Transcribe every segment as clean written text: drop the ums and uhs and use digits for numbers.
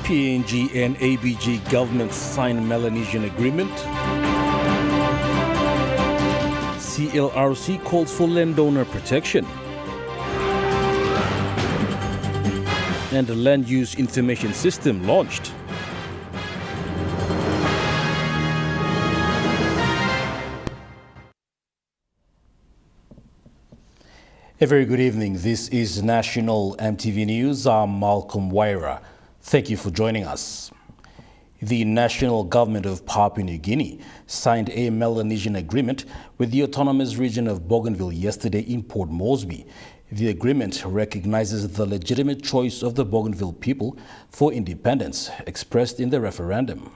PNG and ABG governments sign Melanesian agreement. CLRC calls for landowner protection. And the land use information system launched. A very good evening. This is National EMTV News. I'm Malcolm Waira. Thank you for joining us. The national government of Papua New Guinea signed a Melanesian agreement with the autonomous region of Bougainville yesterday in Port Moresby. The agreement recognizes the legitimate choice of the Bougainville people for independence expressed in the referendum.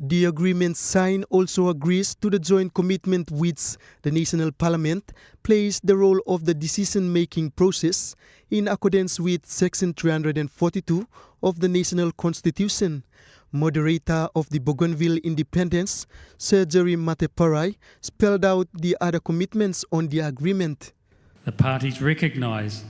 The agreement signed also agrees to the joint commitment which the National Parliament plays the role of the decision-making process in accordance with Section 342 of the National Constitution. Moderator of the Bougainville Independence, Sir Jerry Mateparai, spelled out the other commitments on the agreement. The parties recognise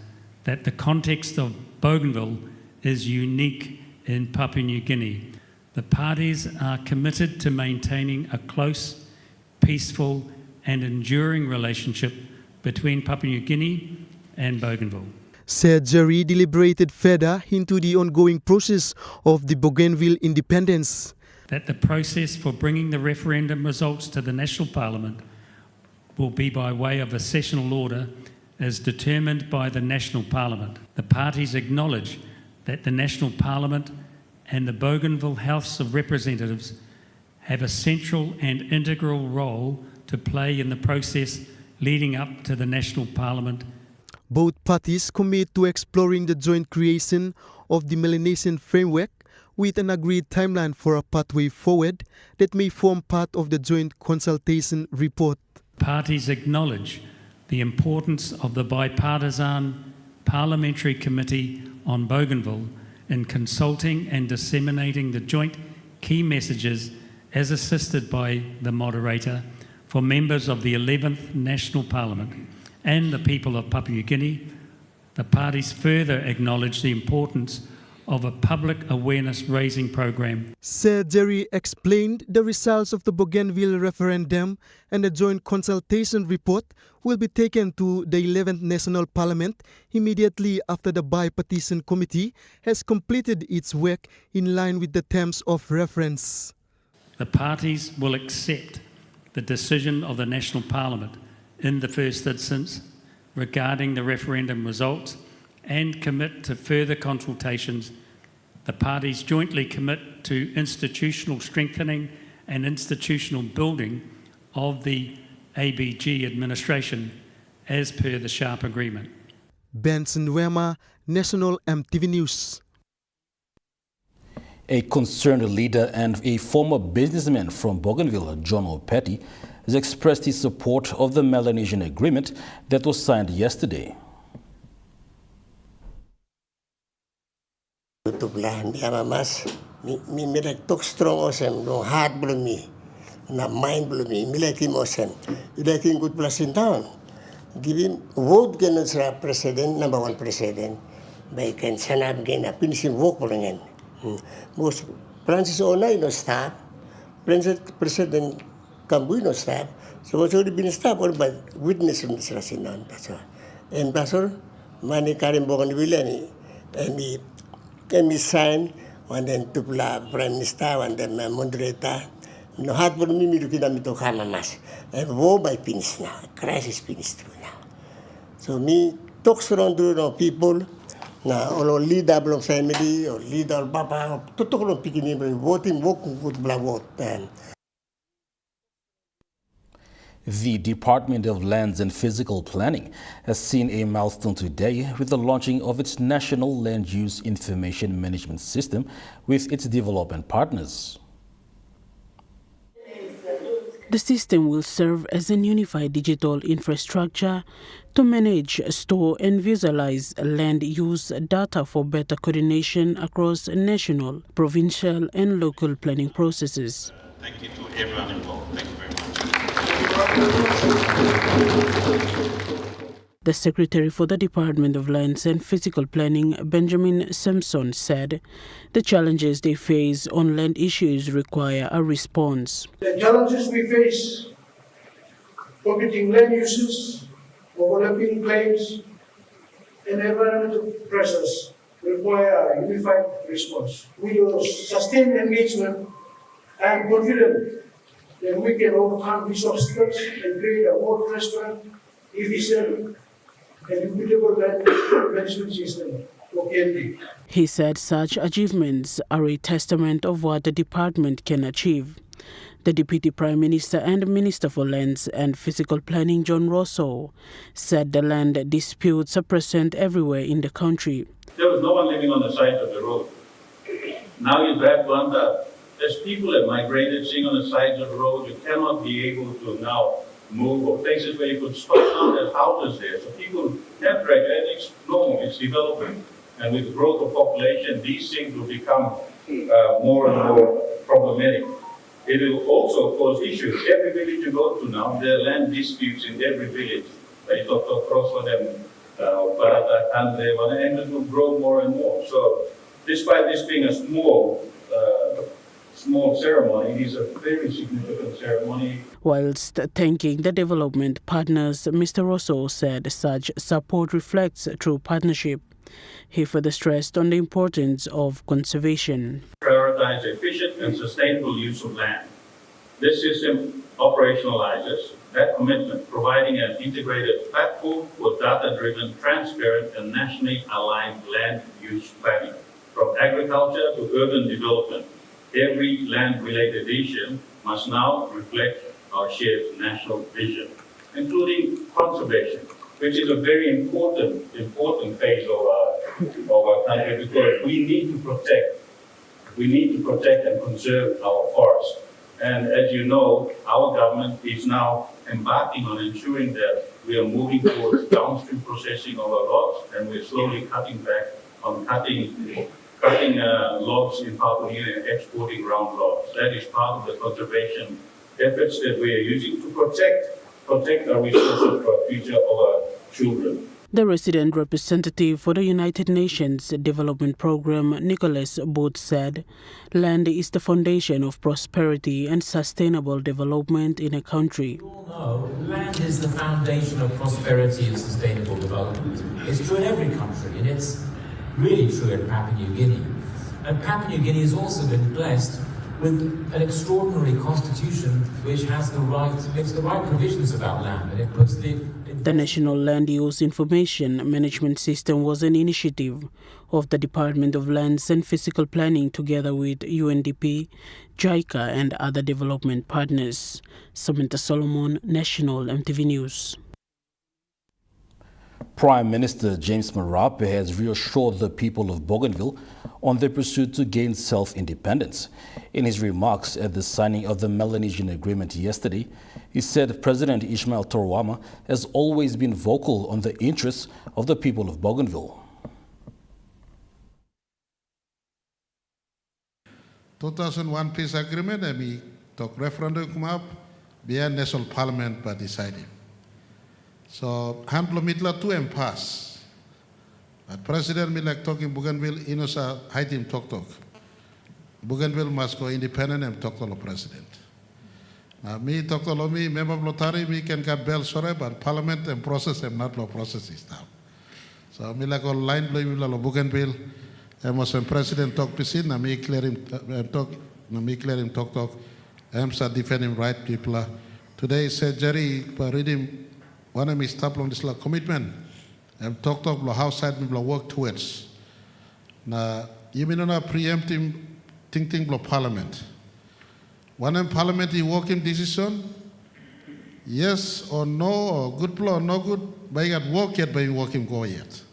that the context of Bougainville is unique in Papua New Guinea. The parties are committed to maintaining a close, peaceful and enduring relationship between Papua New Guinea and Bougainville. Sir Jerry deliberated further into the ongoing process of the Bougainville independence. That the process for bringing the referendum results to the National Parliament will be by way of a sessional order as determined by the National Parliament. The parties acknowledge that the National Parliament and the Bougainville House of Representatives have a central and integral role to play in the process leading up to the National Parliament. Both parties commit to exploring the joint creation of the Melanesian framework with an agreed timeline for a pathway forward that may form part of the joint consultation report. Parties acknowledge the importance of the bipartisan Parliamentary Committee on Bougainville in consulting and disseminating the joint key messages as assisted by the moderator for members of the 11th National Parliament and the people of Papua New Guinea. The parties further acknowledge the importance of a public awareness raising program. Sir Jerry explained the results of the Bougainville referendum and the joint consultation report will be taken to the 11th National Parliament immediately after the bipartisan committee has completed its work in line with the terms of reference. The parties will accept the decision of the National Parliament in the first instance regarding the referendum results and commit to further consultations. The parties jointly commit to institutional strengthening and institutional building of the ABG administration as per the Sharp Agreement. Benson Wema, National EMTV News. A concerned leader and a former businessman from Bougainville, John Opeti, has expressed his support of the Melanesian agreement that was signed yesterday. Tutuglahan niya mamas, mi tok strong osem, no heart belum mi, na mind belum mi, milaki osem, milaki good plus in town. Giving vote ganon sa president, number one president, by kan sanab gana pinishing work belum. Most Francis Onay no staff, President Kambuy no staff, so what's already been staff or by witness in this rasinan. That's all. And Pastor, mani karim Bougainville and me sign and then tupla Prime Minister and then moderator. No hard for me to get to kama mas. And war by finish now. Crisis finished through now. So me talks around to people na all leader of family or leader papa tutok picking voting work good blah vote. The Department of Lands and Physical Planning has seen a milestone today with the launching of its National Land Use Information Management System with its development partners. The system will serve as an unified digital infrastructure to manage, store and visualize land use data for better coordination across national, provincial and local planning processes. Thank you to everyone involved. Thank you very much. The Secretary for the Department of Lands and Physical Planning, Benjamin Simpson, said the challenges they face on land issues require a response. The challenges we face, competing land uses, overlapping claims, and environmental pressures require a unified response. With your sustained engagement, I am confident that we can overcome these obstacles and create a more transparent, efficient, and equitable land management system for KMD. He said such achievements are a testament of what the department can achieve. The Deputy Prime Minister and Minister for Lands and Physical Planning, John Rosso, said the land disputes are present everywhere in the country. There was no one living on the side of the road. Now you drive Blanda, there's people that migrated sitting on the sides of the road. You cannot be able to now move, or places where you could stop down, there's houses there. So people have drive, and it's normal, it's developing. And with the growth of population, these things will become more and more problematic. It will also cause issues. Every village you go to now, there are land disputes in every village. You talk across for them, Barata, Kandre, and it will grow more and more. So, despite this being a small ceremony, it is a very significant ceremony. Whilst thanking the development partners, Mr. Rosso said such support reflects true partnership. He further stressed on the importance of conservation. Prioritize efficient and sustainable use of land. This system operationalizes that commitment, providing an integrated platform for data-driven, transparent, and nationally aligned land use planning. From agriculture to urban development, every land-related decision must now reflect our shared national vision, including conservation, which is a very important phase of our country, because we need to protect and conserve our forests. And as you know, our government is now embarking on ensuring that we are moving towards downstream processing of our logs, and we're slowly cutting back on cutting logs in Papua New Guinea and exporting round logs. That is part of the conservation efforts that we are using to protect our resources for the future of our children. The resident representative for the United Nations Development Programme, Nicholas Booth, said land is the foundation of prosperity and sustainable development in a country. We all know land is the foundation of prosperity and sustainable development. It's true in every country, and it's really true in Papua New Guinea. And Papua New Guinea has also been blessed with an extraordinary constitution which makes the right provisions about land, and it puts the National Land Use Information Management System was an initiative of the Department of Lands and Physical Planning together with UNDP, JICA and other development partners. Samantha Solomon, National EMTV News. Prime Minister James Marape has reassured the people of Bougainville on their pursuit to gain self-independence. In his remarks at the signing of the Melanesian Agreement yesterday, he said President Ismail Torwama has always been vocal on the interests of the people of Bougainville. 2001 peace agreement, and we talk referendum come up, via national parliament by deciding. So, handlo mitla tu pass. But President Milak talking Bougainville, inosa haitim talk. Bougainville must go independent and talk to the president. Now, me talk to me, member Lotari, me can get bell sorry, but parliament and process and not law processes now. So, me like all line blame Mila Bougainville, and was when president talk pisin, na me clear him talk, and start defending right people. Today, said Jerry, reading one of me stop on this commitment, and talk how side me work towards. Now, you mean not preempting thinking block parliament. One in parliament he working decision, yes or no, or good or no good, but you got work yet, but you working go yet.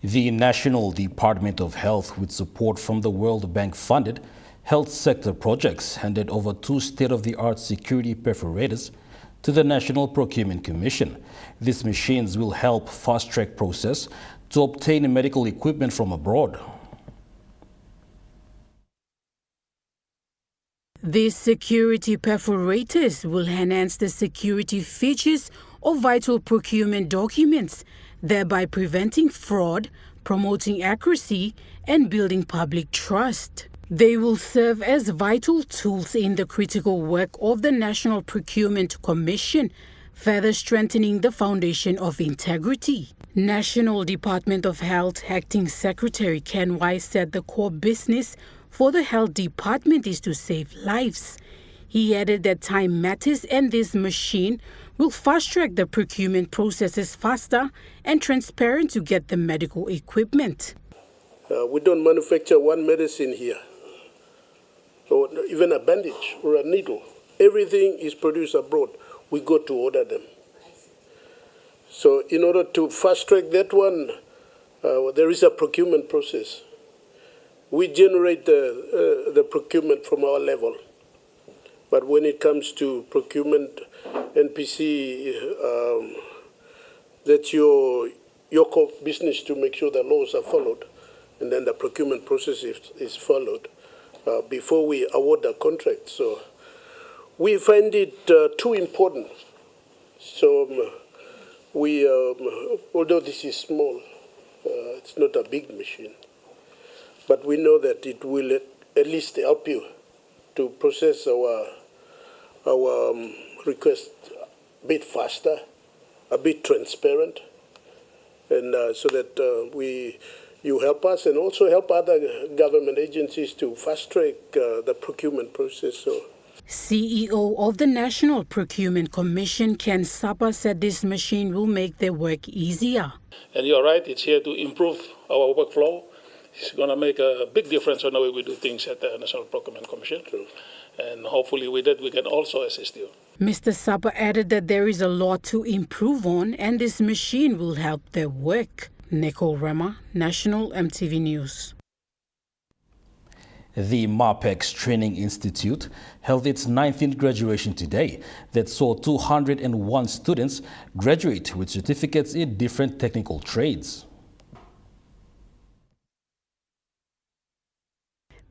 The National Department of Health, with support from the World Bank, funded health sector projects handed over 2 state-of-the-art security perforators to the National Procurement Commission. These machines will help fast-track process to obtain medical equipment from abroad. These security perforators will enhance the security features of vital procurement documents, thereby preventing fraud, promoting accuracy, and building public trust. They will serve as vital tools in the critical work of the National Procurement Commission, further strengthening the foundation of integrity. National Department of Health Acting Secretary Ken Wise said the core business for the Health Department is to save lives. He added that time matters and this machine will fast-track the procurement processes faster and transparent to get the medical equipment. We don't manufacture one medicine here, or even a bandage or a needle. Everything is produced abroad. We go to order them. So in order to fast-track that one, there is a procurement process. We generate the procurement from our level. But when it comes to procurement, NPC, that's your core business to make sure the laws are followed, and then the procurement process is followed before we award a contract. So we find it too important. So we, although this is small, it's not a big machine, but we know that it will at least help you to process our request a bit faster, a bit transparent, and so that you help us and also help other government agencies to fast-track the procurement process. So. CEO of the National Procurement Commission, Ken Sapa, said this machine will make their work easier. And you're right, it's here to improve our workflow. It's going to make a big difference on the way we do things at the National Procurement Commission. True. And hopefully with that we can also assist you. Mr. Sapa added that there is a lot to improve on and this machine will help their work. Nicole Rema, National EMTV News. The MAPEX Training Institute held its 19th graduation today that saw 201 students graduate with certificates in different technical trades.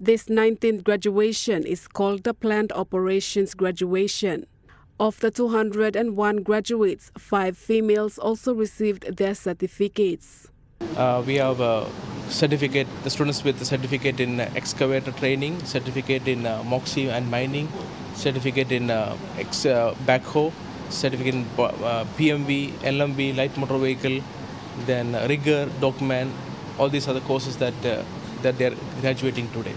This 19th graduation is called the Planned Operations Graduation. Of the 201 graduates, 5 females also received their certificates. We have a certificate, the students with the certificate in excavator training, certificate in MOXIE and mining, certificate in backhoe, certificate in PMV, LMV, light motor vehicle, then rigger, dockman, all these are the courses that they are graduating today.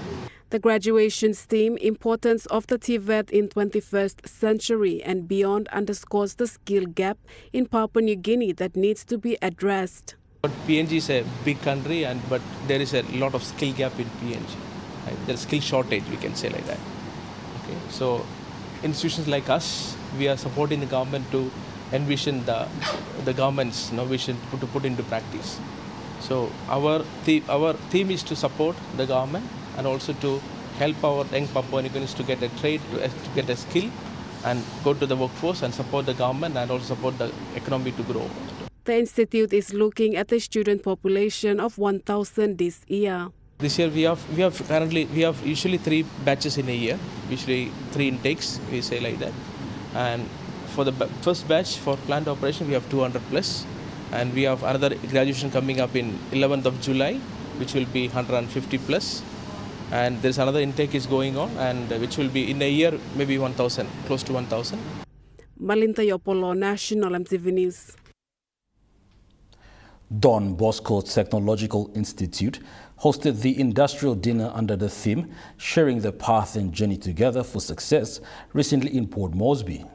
The graduation's theme, Importance of the TVET in 21st Century and Beyond, underscores the skill gap in Papua New Guinea that needs to be addressed. But PNG is a big country, but there is a lot of skill gap in PNG. Right? There's skill shortage, we can say like that. Okay? So institutions like us, we are supporting the government to envision the government's vision to put into practice. So our theme is to support the government and also to help our young Papua New Guineans to get a trade, to get a skill and go to the workforce and support the government and also support the economy to grow. The institute is looking at a student population of 1,000 this year. This year we have usually 3 batches in a year, usually 3 intakes, we say like that. And for the first batch for planned operation we have 200 plus, and we have another graduation coming up in 11th of July, which will be 150 plus. And there's another intake is going on, and which will be in a year maybe 1,000, close to 1,000. Malinta Yopolo, National EMTV News. Don Bosco Technological Institute hosted the industrial dinner under the theme Sharing the Path and Journey Together for Success recently in Port Moresby.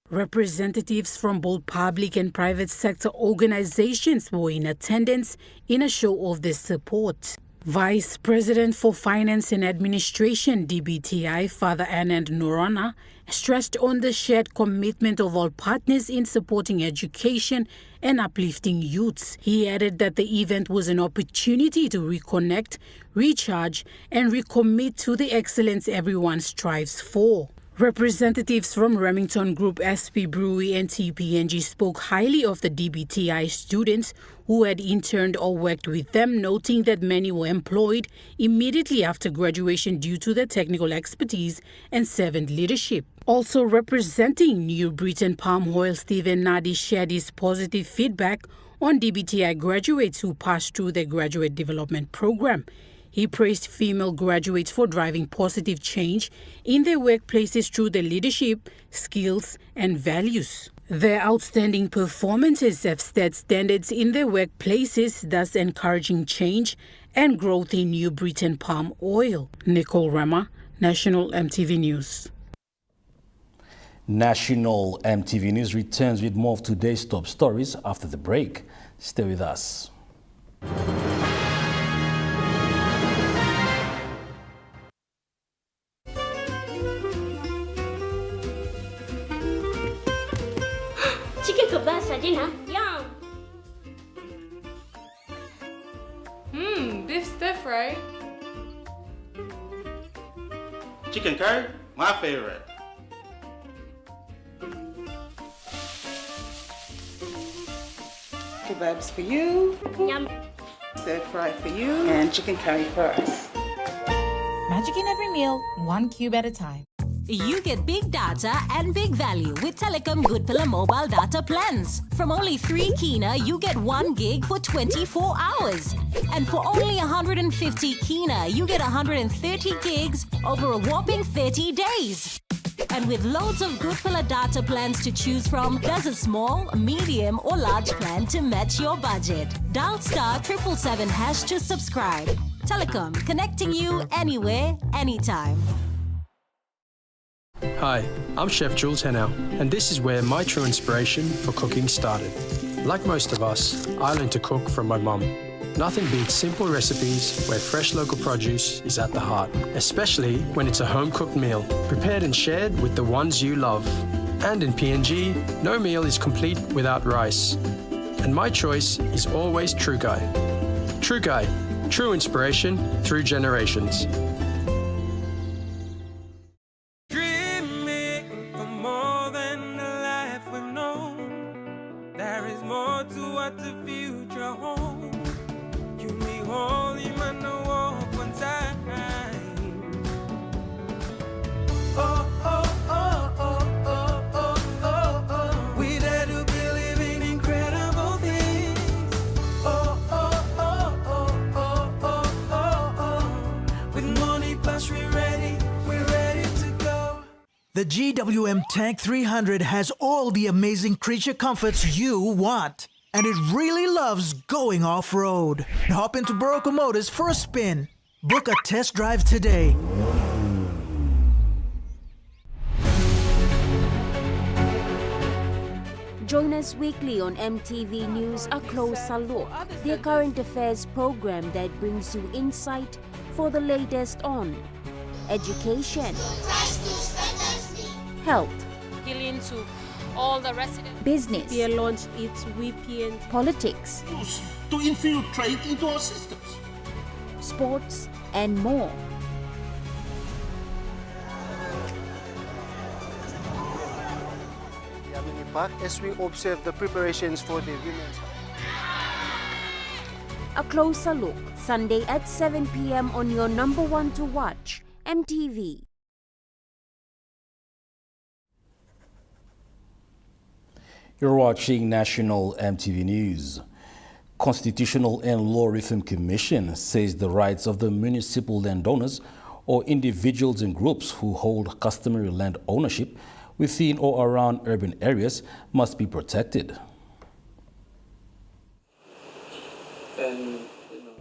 Representatives from both public and private sector organizations were in attendance in a show of their support. Vice President for Finance and Administration, DBTI, Father Anand Norana, stressed on the shared commitment of all partners in supporting education and uplifting youths. He added that the event was an opportunity to reconnect, recharge, and recommit to the excellence everyone strives for. Representatives from Remington Group, SP Brewery and TPNG spoke highly of the DBTI students who had interned or worked with them, noting that many were employed immediately after graduation due to their technical expertise and servant leadership. Also representing New Britain Palm Oil, Stephen Nadi shared his positive feedback on DBTI graduates who passed through the graduate development program. He praised female graduates for driving positive change in their workplaces through their leadership, skills, and values. Their outstanding performances have set standards in their workplaces, thus encouraging change and growth in New Britain Palm Oil. Nicole Rama, National EMTV News. National EMTV News returns with more of today's top stories after the break. Stay with us. Chicken kebab saja nak? Yum! Beef stir fry. Chicken curry, my favorite. Kebabs for you. Yum! Stir fry for you. And chicken curry for us. Magic in every meal, one cube at a time. You get big data and big value with Telecom Good Pillar mobile data plans. From only 3 Kina, you get 1 gig for 24 hours. And for only 150 Kina, you get 130 gigs over a whopping 30 days. And with loads of Good Pillar data plans to choose from, there's a small, medium or large plan to match your budget. Dial *777# to subscribe. Telecom, connecting you anywhere, anytime. Hi, I'm Chef Jules Henao, and this is where my true inspiration for cooking started. Like most of us, I learned to cook from my mum. Nothing beats simple recipes where fresh local produce is at the heart, especially when it's a home-cooked meal, prepared and shared with the ones you love. And in PNG, no meal is complete without rice. And my choice is always Trukai. Trukai, true inspiration through generations. The GWM Tank 300 has all the amazing creature comforts you want. And it really loves going off-road. Hop into Barocco Motors for a spin. Book a test drive today. Join us weekly on MTV News, A Closer Look, the current affairs program that brings you insight for the latest on education, health, appealing to all the residents. Business. CPN launched its VPN. Politics. To infiltrate into our systems. Sports and more. As we observe the preparations for the women's. A Closer Look, Sunday at 7 p.m. on your number one to watch, MTV. You're watching National EMTV News. Constitutional and Law Reform Commission says the rights of the municipal landowners or individuals and groups who hold customary land ownership within or around urban areas must be protected.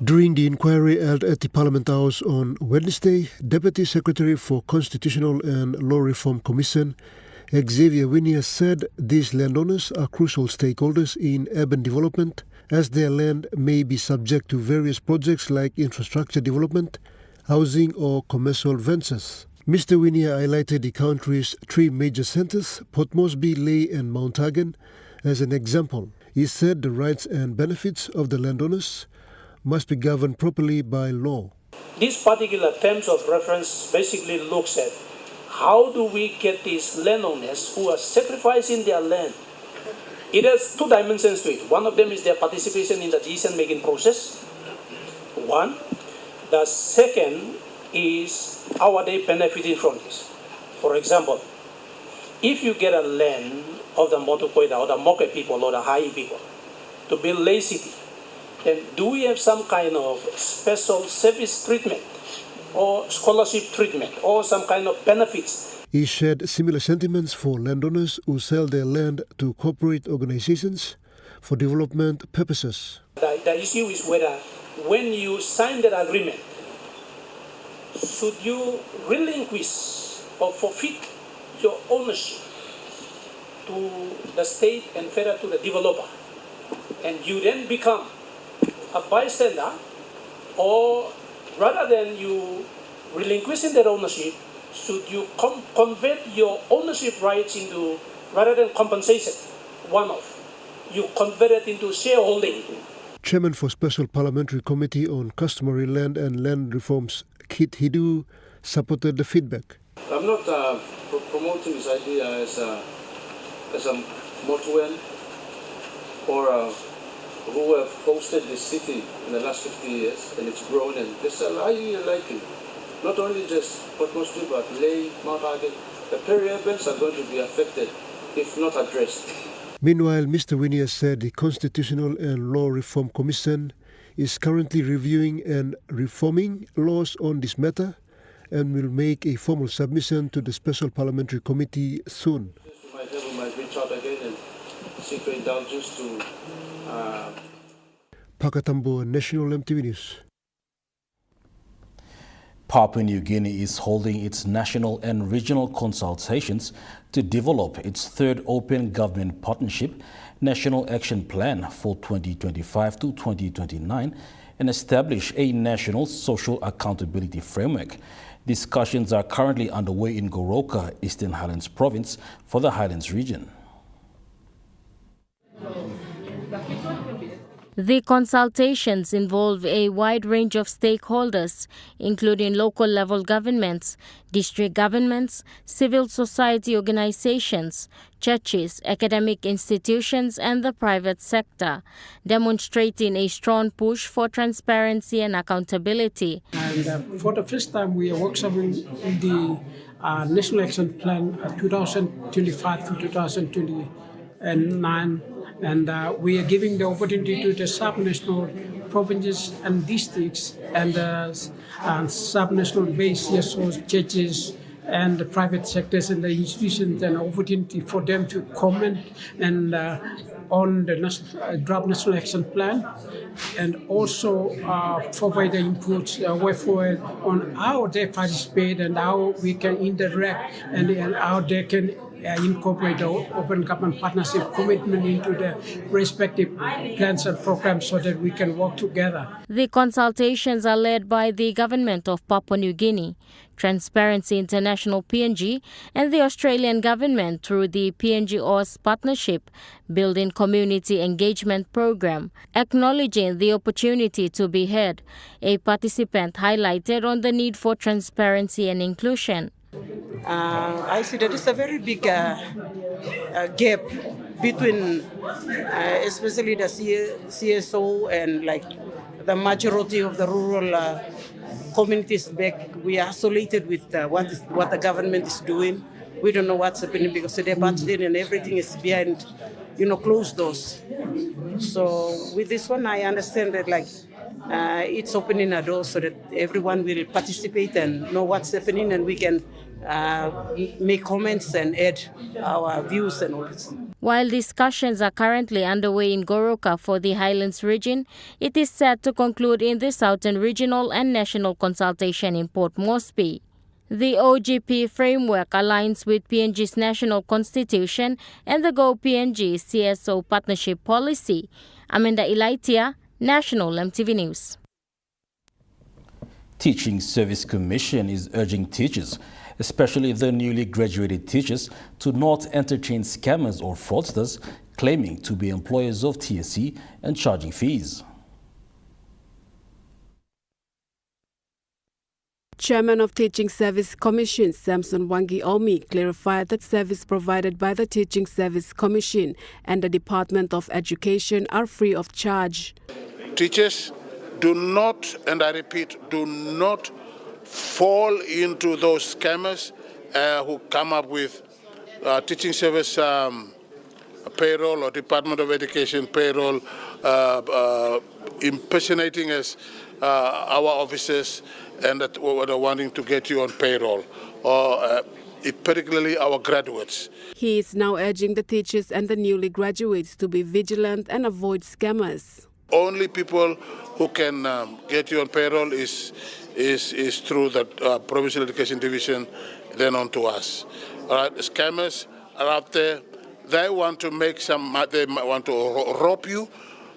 During the inquiry held at the Parliament House on Wednesday, Deputy Secretary for Constitutional and Law Reform Commission Xavier Winier said these landowners are crucial stakeholders in urban development as their land may be subject to various projects like infrastructure development, housing or commercial ventures. Mr. Winier highlighted the country's 3 major centers, Port Moresby, Lae and Mount Hagen, as an example. He said the rights and benefits of the landowners must be governed properly by law. This particular terms of reference basically looks at how do we get these landowners who are sacrificing their land? It has two dimensions to it. One of them is their participation in the decision-making process. One. The second is how are they benefiting from this? For example, if you get a land of the Motukoida or the Moke people or the Hai people to build Lay City, then do we have some kind of special service treatment or scholarship treatment or some kind of benefits? He shared similar sentiments for landowners who sell their land to corporate organizations for development purposes. The issue is whether when you sign that agreement, should you relinquish or forfeit your ownership to the state and further to the developer, and you then become a bystander, or rather than you relinquishing that ownership, should you convert your ownership rights into, rather than compensation, you convert it into shareholding. Chairman for Special Parliamentary Committee on Customary Land and Land Reforms, Kit Hidu, supported the feedback. I'm not promoting this idea as a motuel or who have hosted this city in the last 50 years, and it's grown, and there's a highly likely, not only just Port Moresby, but Lay, Mount Hagen, the peri-urbans are going to be affected if not addressed. Meanwhile, Mr. Winier said the Constitutional and Law Reform Commission is currently reviewing and reforming laws on this matter and will make a formal submission to the Special Parliamentary Committee soon. We might reach out again and seek indulgence to Pakatambo, National EMTV News. Papua New Guinea is holding its national and regional consultations to develop its third Open Government Partnership National Action Plan for 2025 to 2029 and establish a national social accountability framework. Discussions are currently underway in Goroka, Eastern Highlands Province, for the Highlands region. The consultations involve a wide range of stakeholders, including local level governments, district governments, civil society organizations, churches, academic institutions, and the private sector, demonstrating a strong push for transparency and accountability. And for the first time, we are workshopping the National Action Plan 2025 to 2029. And we are giving the opportunity to the sub-national provinces and districts and sub-national base CSOs, churches, and the private sectors and the institutions an opportunity for them to comment and on the draft National Action Plan, and also provide the inputs way forward on how they participate and how we can interact and how they can incorporate the Open Government Partnership commitment into the respective plans and programs so that we can work together. The consultations are led by the Government of Papua New Guinea, Transparency International PNG, and the Australian Government through the PNG-AUS Partnership Building Community Engagement Program. Acknowledging the opportunity to be heard, a participant highlighted on the need for transparency and inclusion. I see that it's a very big gap between especially the CSO and like the majority of the rural communities back. We are isolated with what the government is doing. We don't know what's happening because they're budgeting and everything is behind, closed doors. So with this one, I understand that it's opening a door so that everyone will participate and know what's happening, and we can make comments and add our views and all this. While discussions are currently underway in Goroka for the Highlands region, it is set to conclude in the Southern Regional and National Consultation in Port Moresby. The OGP framework aligns with PNG's national constitution and the Go PNG CSO partnership policy. Amanda Ilaitia, National EMTV News. Teaching Service Commission is urging teachers, especially the newly graduated teachers, to not entertain scammers or fraudsters claiming to be employers of TSC and charging fees. Chairman of Teaching Service Commission, Samson Wangi Omi, clarified that service provided by the Teaching Service Commission and the Department of Education are free of charge. Teachers do not, and I repeat, do not fall into those scammers who come up with teaching service payroll or Department of Education payroll impersonating as our officers and that are wanting to get you on payroll, or particularly our graduates. He is now urging the teachers and the newly graduates to be vigilant and avoid scammers. Only people who can get you on payroll is through the Provincial Education Division, then on to us. All right, the scammers are out there. They want to make they want to rob you,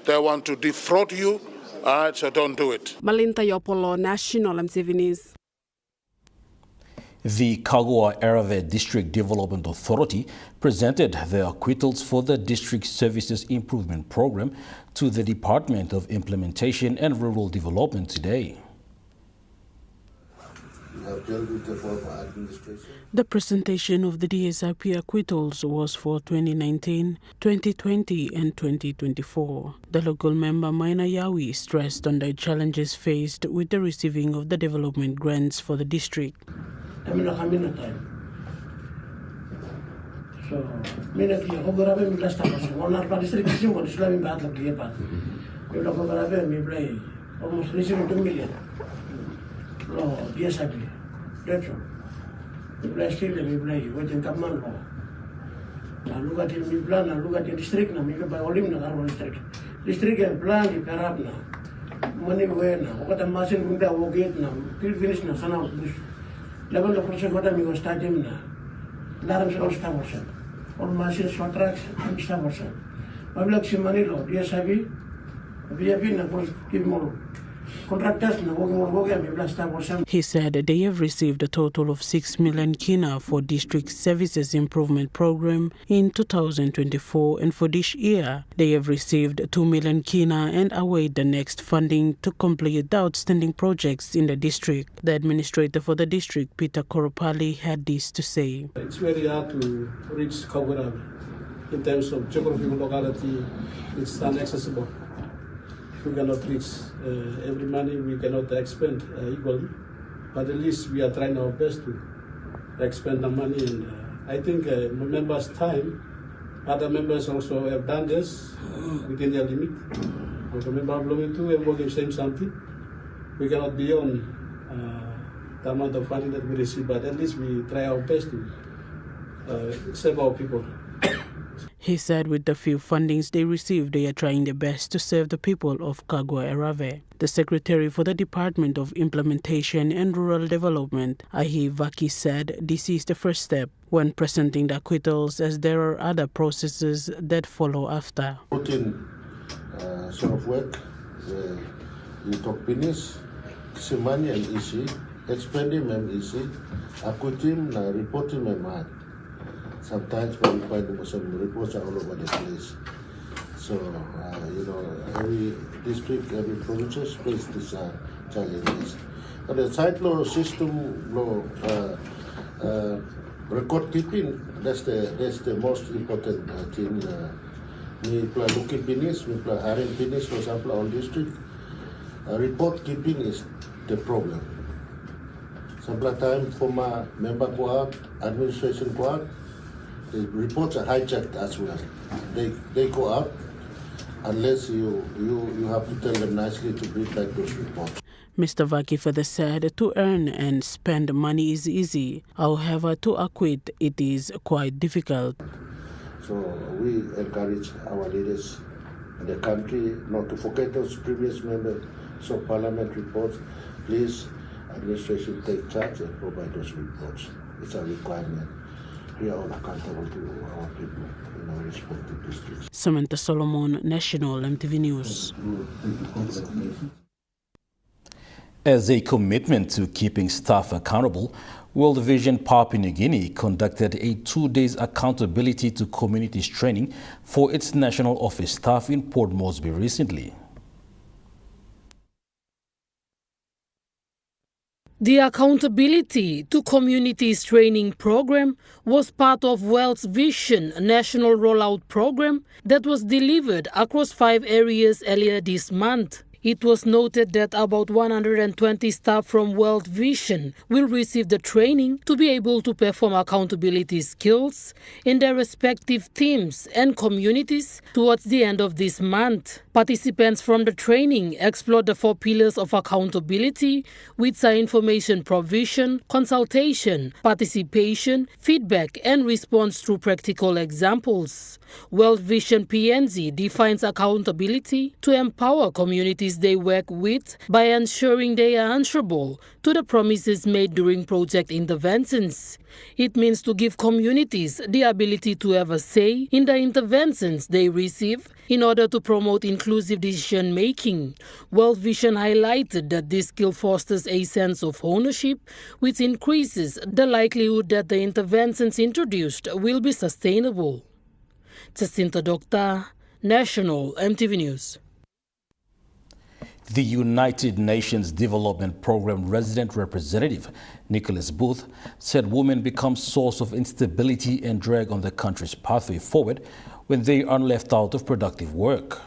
they want to defraud you. All right, so don't do it. Malinta Yopolo, National EMTV News. The Kagua-Arave District Development Authority presented the acquittals for the District Services Improvement Program to the Department of Implementation and Rural Development today. The presentation of the DSIP acquittals was for 2019, 2020 and 2024. The local member Maina Yawi stressed on the challenges faced with the receiving of the development grants for the district. So, mina ki hogarabe mi lasta ko onar pa district sim ko islami baat lag diye baat ko lo hogarabe mi play almost 2 million lo dia sabi that's all mi play still mi play wajin kamman lo na lugar di mi plan na lugar di district na mi ba olim na karo district en plan di perap na money we na ko ta masin gunda wo gate na finish na sana level of process what mi go stadium na dalam soal staborsan on machine contracts and staborsan pablo simanilo dia sabi na pos kimol contractors na mi staborsan. He said they have received a total of 6 million kina for District Services Improvement Program in 2024, and for this year they have received 2 million kina and await the next funding to complete the outstanding projects in the district. The administrator for the district, Peter Koropali, had this to say. It's very hard to reach Kagura in terms of geographical locality. It's inaccessible. We cannot reach every money, we cannot expend equally, but at least we are trying our best to expend the money. And I think members' time, other members also have done this within their limit. Also, member of too have worked saying something. We cannot be on the amount of funding that we receive, but at least we try our best to serve our people. He said with the few fundings they received, they are trying their best to serve the people of Kagua-Arave. The Secretary for the Department of Implementation and Rural Development, Ahi Vaki, said this is the first step when presenting the acquittals, as there are other processes that follow after. Put in sort of work, you talk finish, money and easy, expending them easy, acquitting, reporting them. Sometimes when we find some reports are all over the place. So, every district, every province face these challenges. But the site law system law, record keeping, that's the most important thing. We play looking finish, we play hiring finish, for example, our district. Report keeping is the problem. Sometimes former member go out, administration go out, the reports are hijacked as well. They go out unless you have to tell them nicely to bring back those reports. Mr. Vaki further said to earn and spend money is easy. However, to acquit it is quite difficult. So we encourage our leaders in the country not to forget those previous members of parliament reports. Please, administration take charge and provide those reports. It's a requirement. We are all accountable to our people in our respective districts. Samantha Solomon, National EMTV News. As a commitment to keeping staff accountable, World Vision Papua New Guinea conducted a 2-day accountability to communities training for its national office staff in Port Moresby recently. The Accountability to Communities training program was part of Wealth Vision national rollout program that was delivered across 5 areas earlier this month. It was noted that about 120 staff from Wealth Vision will receive the training to be able to perform accountability skills in their respective teams and communities towards the end of this month. Participants from the training explored the 4 pillars of accountability, which are information provision, consultation, participation, feedback, and response through practical examples. Wealth Vision PNZ defines accountability to empower communities they work with by ensuring they are answerable to the promises made during project interventions. It means to give communities the ability to have a say in the interventions they receive in order to promote inclusive decision-making. Wealth Vision highlighted that this skill fosters a sense of ownership, which increases the likelihood that the interventions introduced will be sustainable. Jacinta Doctor, National EMTV News. The United Nations Development Programme resident representative, Nicholas Booth, said women become source of instability and drag on the country's pathway forward when they are left out of productive work.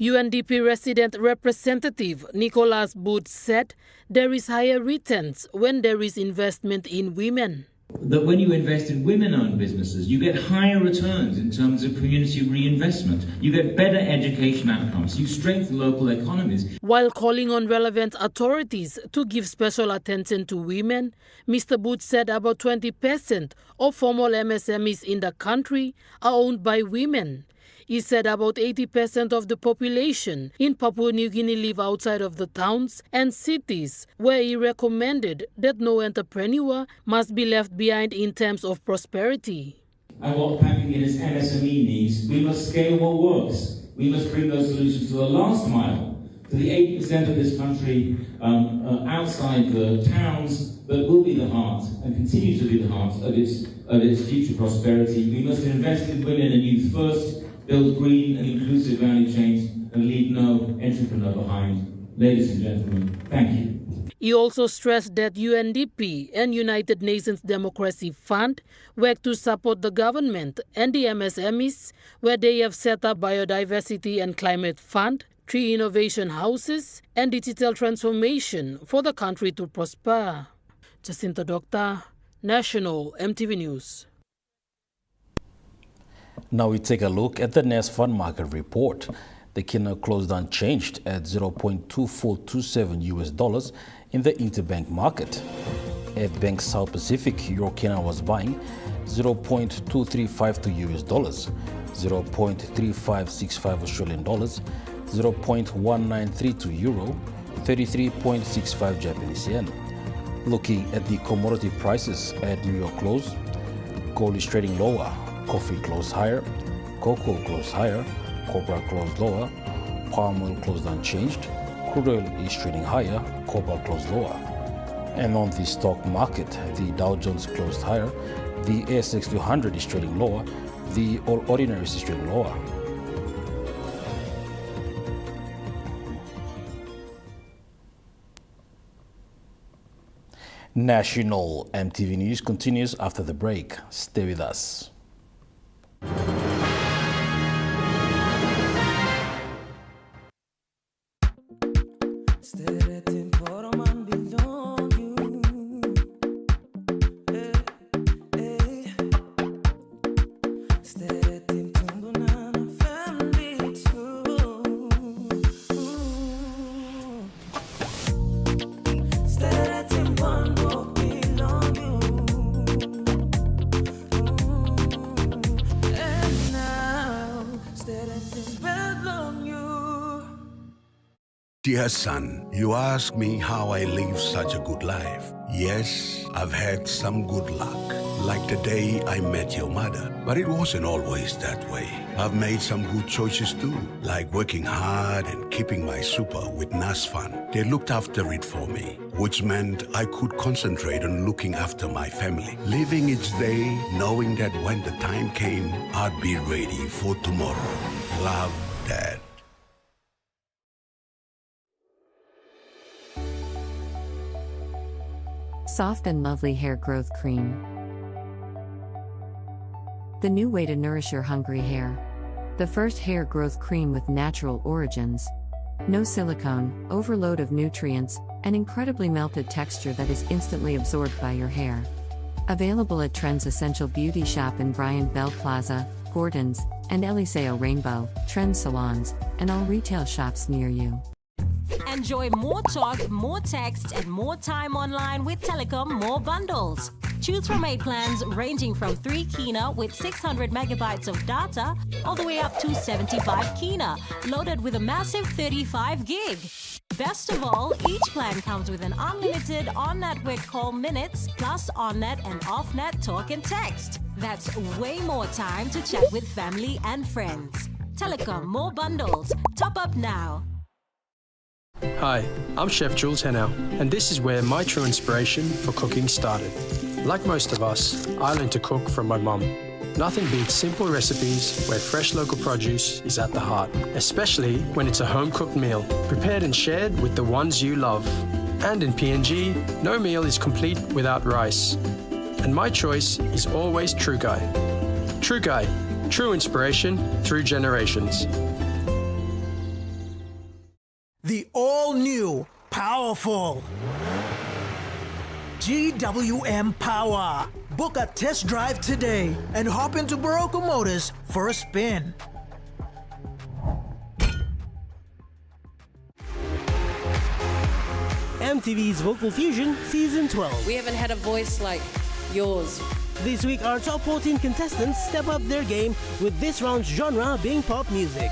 UNDP resident representative Nicholas Booth said there is higher returns when there is investment in women. That when you invest in women-owned businesses, you get higher returns in terms of community reinvestment. You get better education outcomes. You strengthen local economies. While calling on relevant authorities to give special attention to women, Mr. Booth said about 20% of formal MSMEs in the country are owned by women. He said about 80% of the population in Papua New Guinea live outside of the towns and cities, where he recommended that no entrepreneur must be left behind in terms of prosperity. And what Papua Guinea's MSME needs, we must scale what works. We must bring those solutions to the last mile, to the 80% of this country outside the towns that will be the heart and continue to be the heart of its future prosperity. We must invest in women and youth first, build green and inclusive value chains, and leave no entrepreneur behind. Ladies and gentlemen, thank you. He also stressed that UNDP and United Nations Democracy Fund work to support the government and the MSMEs, where they have set up Biodiversity and Climate Fund, 3 innovation houses, and digital transformation for the country to prosper. Jacinta Doctor, National EMTV News. Now we take a look at the Nest Fund Market Report. The kina closed unchanged at $0.2427 in the interbank market. At Bank South Pacific, Euro kina was buying $0.2352 $0.3565 Australian dollars, 0.1932 euro, 33.65 Japanese yen. Looking at the commodity prices at New York close, gold is trading lower. Coffee closed higher, cocoa closed higher, copra closed lower, palm oil closed unchanged, crude oil is trading higher, copper closed lower. And on the stock market, the Dow Jones closed higher, the ASX 200 is trading lower, the All Ordinaries is trading lower. National EMTV News continues after the break. Stay with us. Dear son, you ask me how I live such a good life. Yes, I've had some good luck, like the day I met your mother. But it wasn't always that way. I've made some good choices too, like working hard and keeping my super with NASFAN. They looked after it for me, which meant I could concentrate on looking after my family. Living each day, knowing that when the time came, I'd be ready for tomorrow. Love, Dad. Soft and lovely hair growth cream. The new way to nourish your hungry hair. The first hair growth cream with natural origins. No silicone, overload of nutrients, and incredibly melted texture that is instantly absorbed by your hair. Available at Trends Essential Beauty Shop in Bryant Bell Plaza, Gordon's, and Eliseo Rainbow, Trends salons, and all retail shops near you. Enjoy more talk, more text, and more time online with Telecom More Bundles. Choose from 8 plans ranging from 3 kina with 600 megabytes of data all the way up to 75 kina, loaded with a massive 35 gig. Best of all, each plan comes with an unlimited on-network call minutes plus on-net and off-net talk and text. That's way more time to chat with family and friends. Telecom More Bundles. Top up now. Hi, I'm Chef Jules Henow, and this is where my true inspiration for cooking started. Like most of us, I learned to cook from my mum. Nothing beats simple recipes where fresh local produce is at the heart, especially when it's a home-cooked meal, prepared and shared with the ones you love. And in PNG, no meal is complete without rice. And my choice is always True Guy. True Guy, true inspiration through generations. The all-new, powerful GWM Power. Book a test drive today and hop into Barocco Motors for a spin. MTV's Vocal Fusion Season 12. We haven't had a voice like yours. This week, our top 14 contestants step up their game with this round's genre being pop music.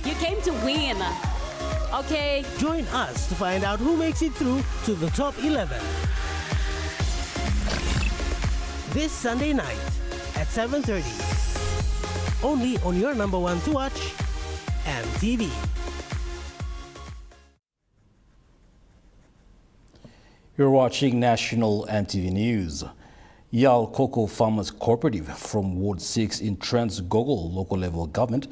You came to win. Okay. Join us to find out who makes it through to the top 11. This Sunday night at 7:30. Only on your number one to watch, MTV. You're watching National MTV News. Yal Cocoa Farmers Cooperative from Ward 6 in Trans-Gogol local level government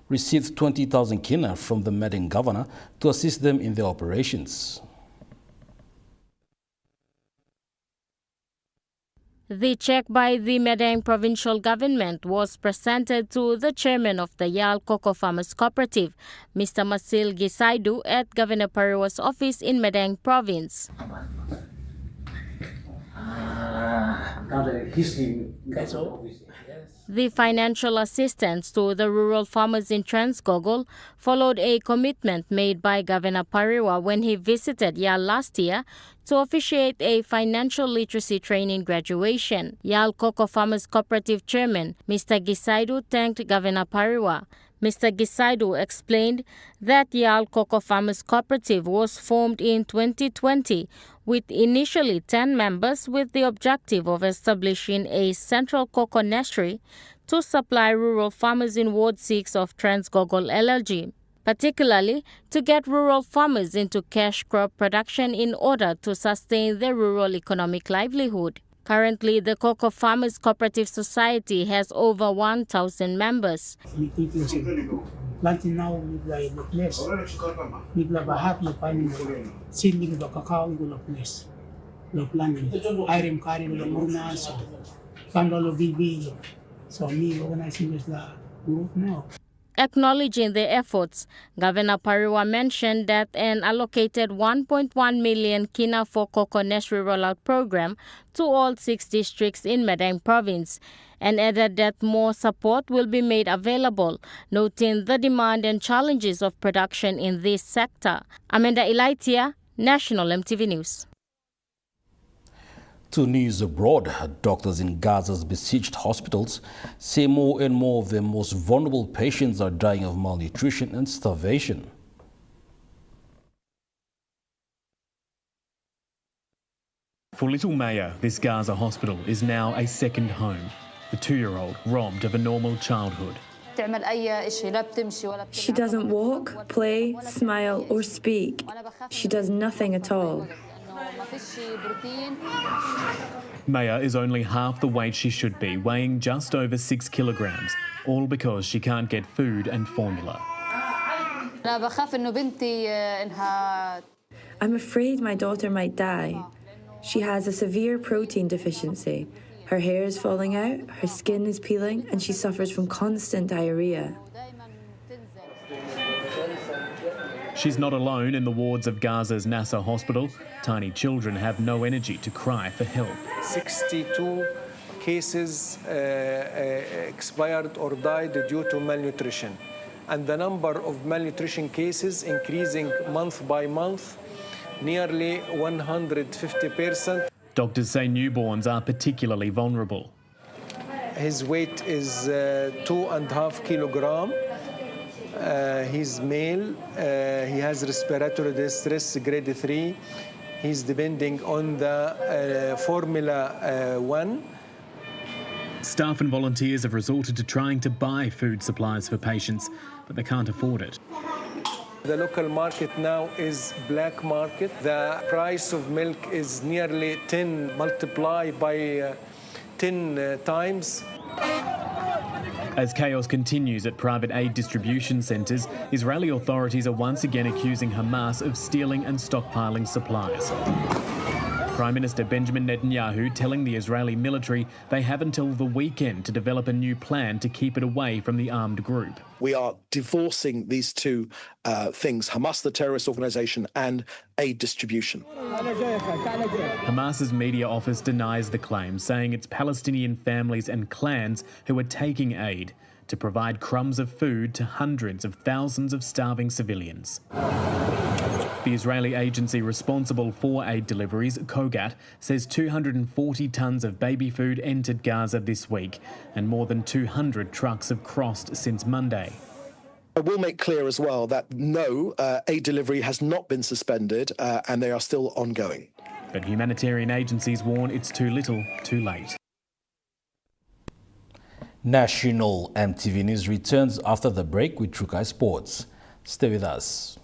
received 20,000 kina from the Madang governor to assist them in their operations. The check by the Madang provincial government was presented to the chairman of the Yal Cocoa Farmers Cooperative, Mr. Masil Gisaidu, at Governor Pariwa's office in Madang province. The financial assistance to the rural farmers in Trans-Gogol followed a commitment made by Governor Pariwa when he visited Yal last year to officiate a financial literacy training graduation. Yal Cocoa Farmers Cooperative Chairman Mr. Gisaidu thanked Governor Pariwa. Mr. Gisaidu explained that Yal Cocoa Farmers Cooperative was formed in 2020 with initially 10 members with the objective of establishing a central cocoa nursery to supply rural farmers in Ward 6 of Trans-Gogol LLG, particularly to get rural farmers into cash crop production in order to sustain their rural economic livelihood. Currently, the Cocoa Farmers Cooperative Society has over 1,000 members. Acknowledging their efforts, Governor Pariwa mentioned that an allocated 1.1 million kina for cocoa nursery rollout program to all 6 districts in Madang province, and added that more support will be made available, noting the demand and challenges of production in this sector. Amanda Ilaitia, National MTV News. To news abroad, doctors in Gaza's besieged hospitals say more and more of their most vulnerable patients are dying of malnutrition and starvation. For little Maya, this Gaza hospital is now a second home. The 2-year-old robbed of a normal childhood. She doesn't walk, play, smile, or speak. She does nothing at all. Maya is only half the weight she should be, weighing just over 6 kilograms, all because she can't get food and formula. I'm afraid my daughter might die. She has a severe protein deficiency. Her hair is falling out, her skin is peeling, and she suffers from constant diarrhea. She's not alone in the wards of Gaza's Nasser hospital. Tiny children have no energy to cry for help. 62 cases expired or died due to malnutrition. And the number of malnutrition cases increasing month by month, nearly 150%. Doctors say newborns are particularly vulnerable. His weight is 2.5 kilograms. He's male. He has respiratory distress grade 3. He's depending on the Formula 1. Staff and volunteers have resorted to trying to buy food supplies for patients, but they can't afford it. The local market now is black market. The price of milk is nearly 10 multiplied by 10 times. As chaos continues at private aid distribution centres, Israeli authorities are once again accusing Hamas of stealing and stockpiling supplies. Prime Minister Benjamin Netanyahu telling the Israeli military they have until the weekend to develop a new plan to keep it away from the armed group. We are divorcing these two things, Hamas, the terrorist organisation, and aid distribution. Hamas's media office denies the claim, saying it's Palestinian families and clans who are taking aid to provide crumbs of food to hundreds of thousands of starving civilians. The Israeli agency responsible for aid deliveries, Kogat, says 240 tonnes of baby food entered Gaza this week, and more than 200 trucks have crossed since Monday. I will make clear as well that no, aid delivery has not been suspended and they are still ongoing. But humanitarian agencies warn it's too little, too late. National EMTV News returns after the break with Trukai Sports. Stay with us.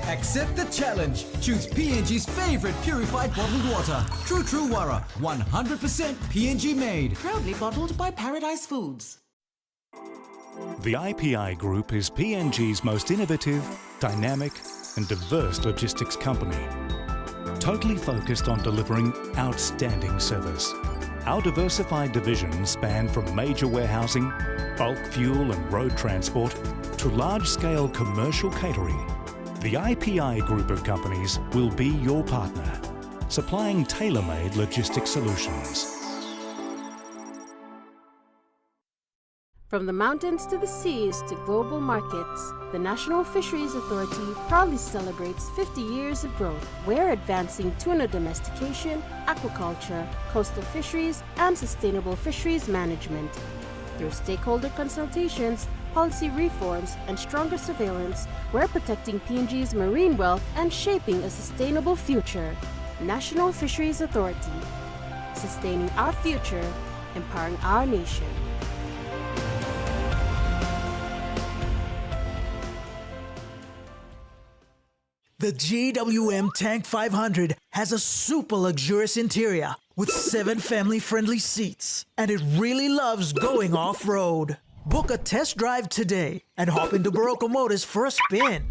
Accept the challenge. Choose PNG's favorite purified bottled water. True Wara, 100% PNG made. Proudly bottled by Paradise Foods. The IPI Group is PNG's most innovative, dynamic and diverse logistics company. Totally focused on delivering outstanding service. Our diversified divisions span from major warehousing, bulk fuel and road transport to large-scale commercial catering. The IPI Group of companies will be your partner, supplying tailor-made logistics solutions. From the mountains to the seas to global markets, the National Fisheries Authority proudly celebrates 50 years of growth. We're advancing tuna domestication, aquaculture, coastal fisheries, and sustainable fisheries management. Through stakeholder consultations, policy reforms, and stronger surveillance, we're protecting PNG's marine wealth and shaping a sustainable future. National Fisheries Authority, sustaining our future, empowering our nation. The GWM Tank 500 has a super luxurious interior with 7 family-friendly seats, and it really loves going off-road. Book a test drive today and hop into Barocco Motors for a spin.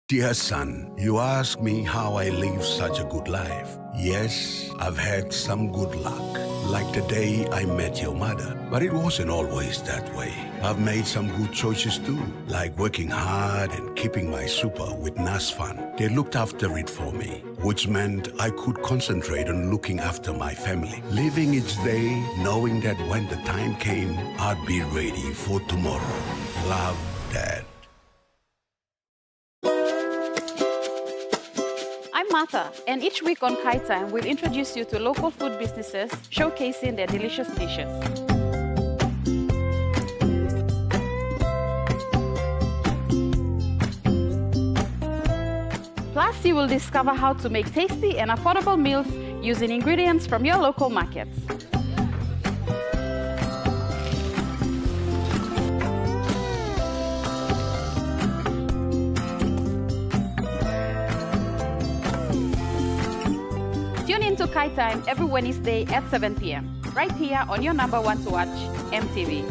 Dear son, you ask me how I live such a good life. Yes, I've had some good luck, like the day I met your mother. But it wasn't always that way. I've made some good choices too, like working hard and keeping my super with NASFAN. They looked after it for me, which meant I could concentrate on looking after my family. Living each day, knowing that when the time came, I'd be ready for tomorrow. Love, Dad. I'm Martha, and each week on Kai Time, we'll introduce you to local food businesses showcasing their delicious dishes. Plus, you will discover how to make tasty and affordable meals using ingredients from your local markets. Tune in to Kai Time every Wednesday at 7 p.m. right here on your number one to watch, EMTV.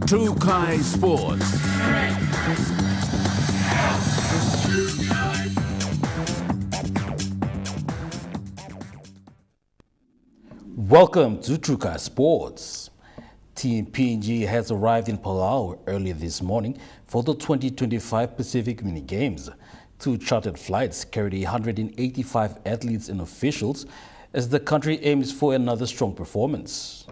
True Kai Sports. Welcome to True Kai Sports. Team PNG has arrived in Palau early this morning for the 2025 Pacific Mini Games. Two chartered flights carried 185 athletes and officials as the country aims for another strong performance.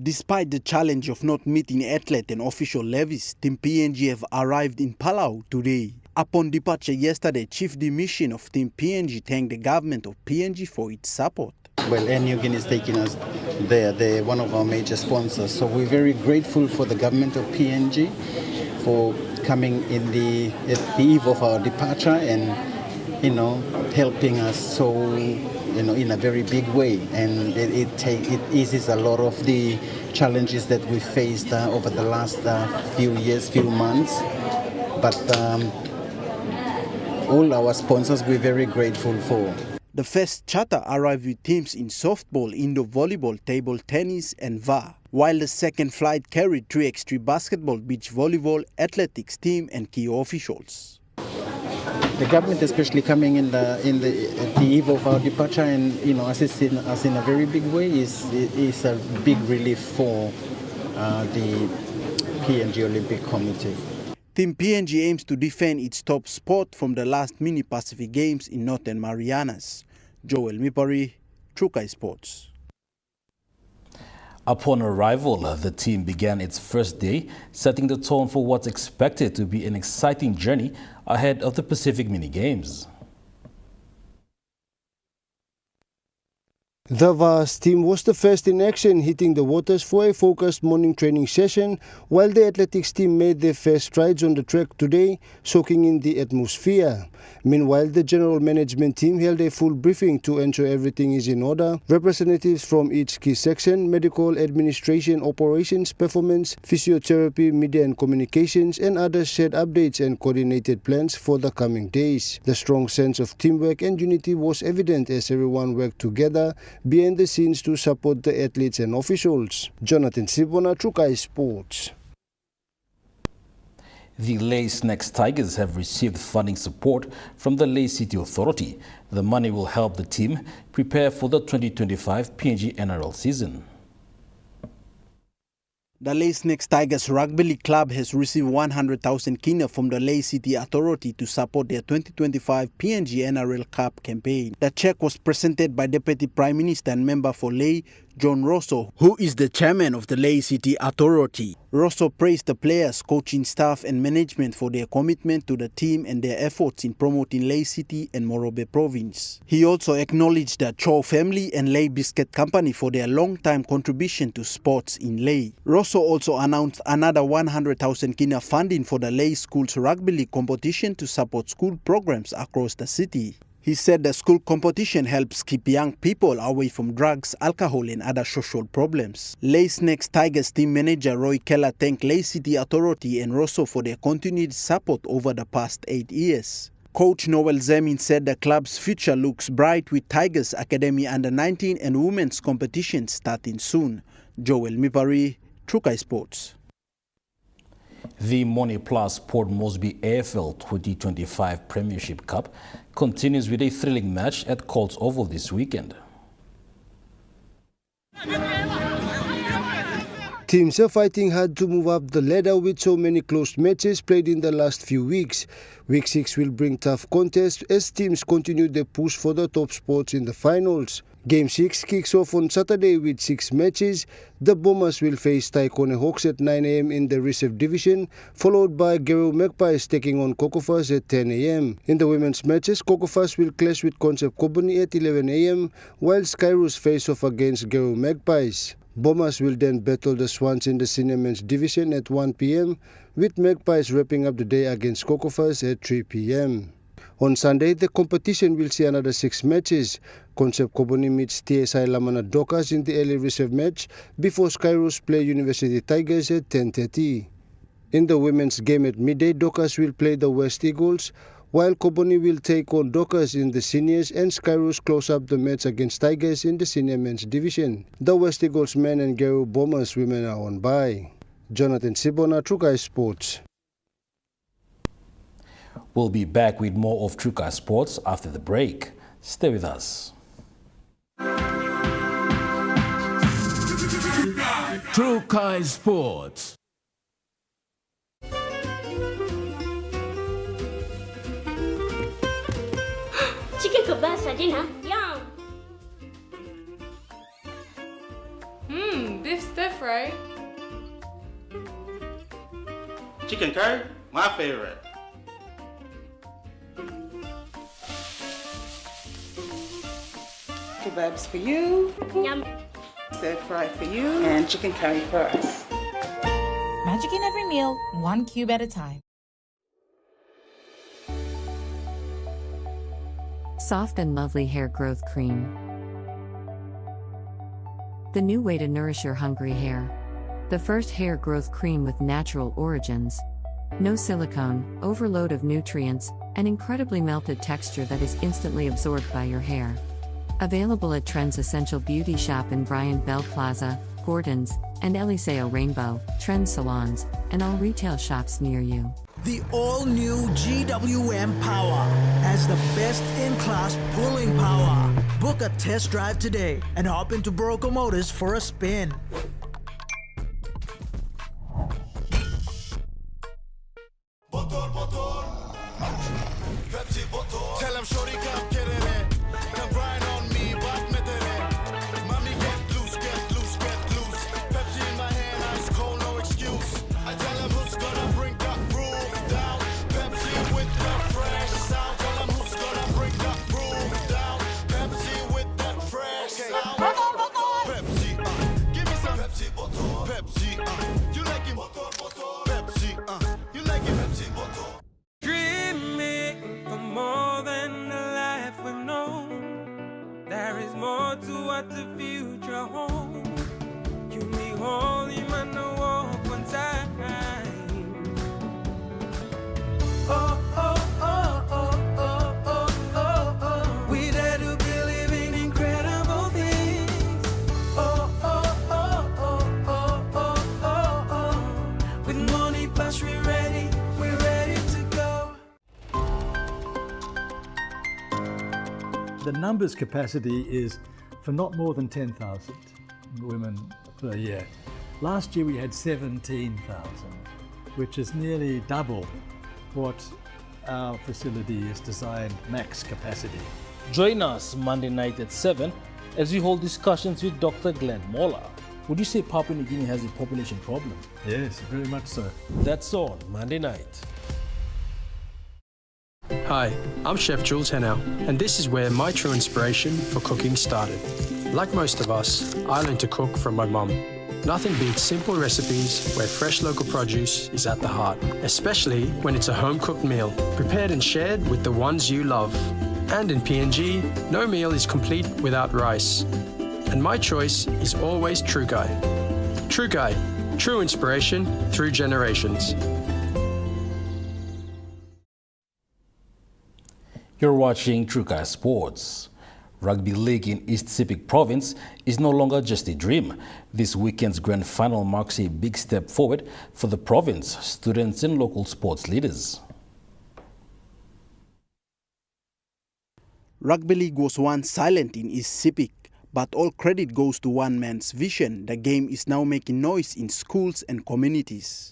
Despite the challenge of not meeting athlete and official levies, Team PNG have arrived in Palau today. Upon departure yesterday, Chief de Mission of Team PNG thanked the government of PNG for its support. Well, Air Niugini is taking us there. They're one of our major sponsors. So we're very grateful for the government of PNG for coming at the eve of our departure and, helping us so, in a very big way. And it eases a lot of the challenges that we faced over the last few months. But all our sponsors we're very grateful for. The first charter arrived with teams in softball, indoor volleyball, table tennis and VAR, while the second flight carried 3x3 basketball, beach volleyball, athletics team and key officials. The government, especially coming at the eve of our departure and assisting us in a very big way, is a big relief for the PNG Olympic Committee. Team PNG aims to defend its top spot from the last Mini Pacific Games in Northern Marianas. Joel Mipari, True Kai Sports. Upon arrival, the team began its first day, setting the tone for what's expected to be an exciting journey ahead of the Pacific Mini Games. The VARS team was the first in action, hitting the waters for a focused morning training session, while the athletics team made their first strides on the track today, soaking in the atmosphere. Meanwhile, the general management team held a full briefing to ensure everything is in order. Representatives from each key section, medical, administration, operations, performance, physiotherapy, media and communications, and others shared updates and coordinated plans for the coming days. The strong sense of teamwork and unity was evident as everyone worked together behind the scenes to support the athletes and officials. Jonathan Sibona, True Kai Sports. The Lae Snakes Tigers have received funding support from the Lae City Authority. The money will help the team prepare for the 2025 PNG NRL season. The Lae Snakes Tigers Rugby League Club has received 100,000 kina from the Lae City Authority to support their 2025 PNG NRL Cup campaign. The cheque was presented by Deputy Prime Minister and member for Lae, John Rosso, who is the chairman of the Lae City Authority. Rosso praised the players, coaching staff and management for their commitment to the team and their efforts in promoting Lae City and Morobe Province. He also acknowledged the Chow family and Lae Biscuit Company for their long-time contribution to sports in Lae. Rosso also announced another 100,000 kina funding for the Lae Schools Rugby League competition to support school programs across the city. He said the school competition helps keep young people away from drugs, alcohol and other social problems. Lae Snakes Tigers team manager Roy Keller thanked Lae City Authority and Rosso for their continued support over the past 8 years. Coach Noel Zemin said the club's future looks bright with Tigers Academy Under-19 and women's competition starting soon. Joel Mipari, True Kai Sports. The Money Plus Port Moresby AFL 2025 Premiership Cup continues with a thrilling match at Colts Oval this weekend. Teams are fighting hard to move up the ladder with so many close matches played in the last few weeks. Week 6 will bring tough contests as teams continue their push for the top spots in the finals. Game 6 kicks off on Saturday with 6 matches. The Bombers will face Taikone Hawks at 9 a.m. in the Reserve Division, followed by Gero Magpies taking on Kokofas at 10 a.m. In the women's matches, Kokofas will clash with Concept Kobuni at 11 a.m., while Skyroos face off against Gero Magpies. Bombers will then battle the Swans in the Senior Men's Division at 1 p.m., with Magpies wrapping up the day against Kokofas at 3 p.m. On Sunday, the competition will see another 6 matches. Concept Kobuni meets TSI Lamana Dockers in the early reserve match before Skyroos play University Tigers at 10:30. In the women's game at midday, Dockers will play the West Eagles, while Kobuni will take on Dockers in the seniors and Skyroos close up the match against Tigers in the senior men's division. The West Eagles men and Gero Bombers women are on bye. Jonathan Sibona, Trukai Sports. We'll be back with more of Trukai Sports after the break. Stay with us. Trukai Sports. Chicken kebab for dinner. Yum! Beef stir fry. Chicken curry, my favorite. Kebabs for you. Yum. Stir fry for you. And chicken curry for us. Magic in every meal, one cube at a time. Soft and lovely hair growth cream. The new way to nourish your hungry hair. The first hair growth cream with natural origins. No silicone, overload of nutrients, and incredibly melted texture that is instantly absorbed by your hair. Available at Trends Essential Beauty Shop in Bryant Bell Plaza, Gordon's, and Eliseo Rainbow, Trends Salons, and all retail shops near you. The all-new GWM Power has the best-in-class pulling power. Book a test drive today and hop into Barocco Motors for a spin. Tell them shorty come get it. Come grind on me, but met it. Mommy get loose, get loose, get loose. Pepsi in my hand, ice cold, no excuse. I tell them who's gonna bring that roof down. Pepsi with the fresh sound. Tell them who's gonna bring that roof down. Pepsi with that fresh sound. Pepsi, give me some Pepsi, Pepsi, you like it, Pepsi, you like it, Pepsi, Dreaming for more than the life we've known. There is more to what the future holds. You need holy man to walk one time. Oh, oh, oh, oh, oh, oh, oh, oh. We dare to believe in incredible things. Oh, oh, oh, oh, oh, oh, oh, oh. With money plus we're ready to go. The numbers capacity is for not more than 10,000 women per year. Last year we had 17,000, which is nearly double what our facility is designed max capacity. Join us Monday night at 7 as we hold discussions with Dr. Glenn Moller. Would you say Papua New Guinea has a population problem? Yes, very much so. That's on Monday night. Hi, I'm Chef Jules Henau, and this is where my true inspiration for cooking started. Like most of us, I learned to cook from my mum. Nothing beats simple recipes where fresh local produce is at the heart, especially when it's a home-cooked meal, prepared and shared with the ones you love. And in PNG, no meal is complete without rice. And my choice is always Trukai. Trukai, true inspiration through generations. You're watching Trukai Sports. Rugby League in East Sepik Province is no longer just a dream. This weekend's grand final marks a big step forward for the province, students and local sports leaders. Rugby League was once silent in East Sepik, but all credit goes to one man's vision. The game is now making noise in schools and communities.